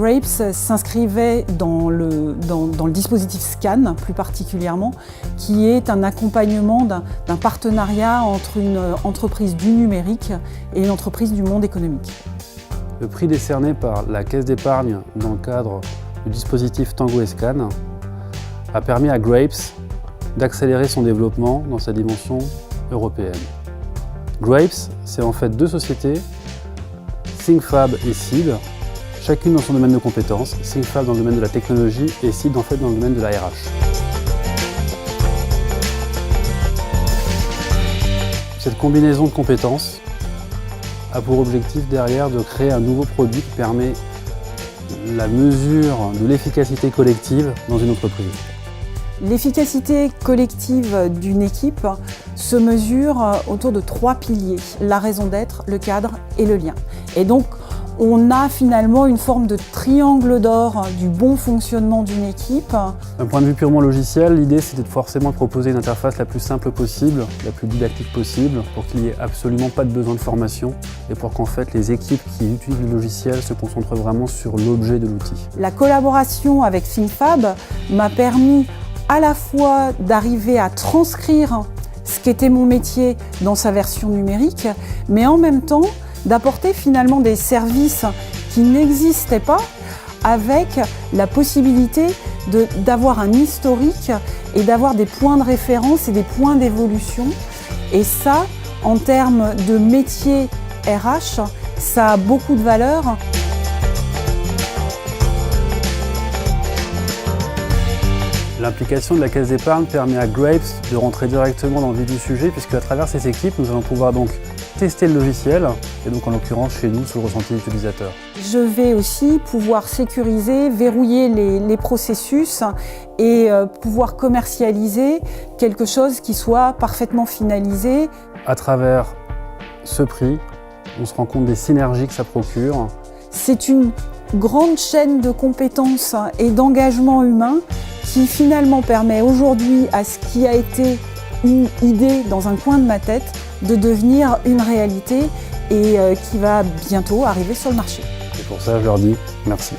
Grapes s'inscrivait dans le dispositif SCAN, plus particulièrement, qui est un accompagnement d'un partenariat entre une entreprise du numérique et une entreprise du monde économique. Le prix décerné par la Caisse d'épargne dans le cadre du dispositif Tango et SCAN a permis à Grapes d'accélérer son développement dans sa dimension européenne. Grapes, c'est en fait deux sociétés, ThinkFab et Seed, chacune dans son domaine de compétences, ThinkFab dans le domaine de la technologie et Seed en fait dans le domaine de la RH. Cette combinaison de compétences a pour objectif derrière de créer un nouveau produit qui permet la mesure de l'efficacité collective dans une entreprise. L'efficacité collective d'une équipe se mesure autour de 3 piliers, la raison d'être, le cadre et le lien. Et donc, on a finalement une forme de triangle d'or du bon fonctionnement d'une équipe. D'un point de vue purement logiciel, l'idée c'était forcément de proposer une interface la plus simple possible, la plus didactique possible, pour qu'il n'y ait absolument pas de besoin de formation et pour qu'en fait les équipes qui utilisent le logiciel se concentrent vraiment sur l'objet de l'outil. La collaboration avec ThinkFab m'a permis à la fois d'arriver à transcrire ce qu'était mon métier dans sa version numérique, mais en même temps d'apporter finalement des services qui n'existaient pas, avec la possibilité d'avoir un historique et d'avoir des points de référence et des points d'évolution. Et ça, en termes de métier RH, ça a beaucoup de valeur. L'implication de la Caisse d'épargne permet à Grapes de rentrer directement dans le vif du sujet, puisque à travers ces équipes, nous allons pouvoir donc tester le logiciel, et donc en l'occurrence chez nous sous le ressenti utilisateur. Je vais aussi pouvoir sécuriser, verrouiller les processus et pouvoir commercialiser quelque chose qui soit parfaitement finalisé. À travers ce prix, on se rend compte des synergies que ça procure. C'est une grande chaîne de compétences et d'engagement humain qui finalement permet aujourd'hui à ce qui a été une idée dans un coin de ma tête de devenir une réalité et qui va bientôt arriver sur le marché. Et pour ça, je leur dis merci.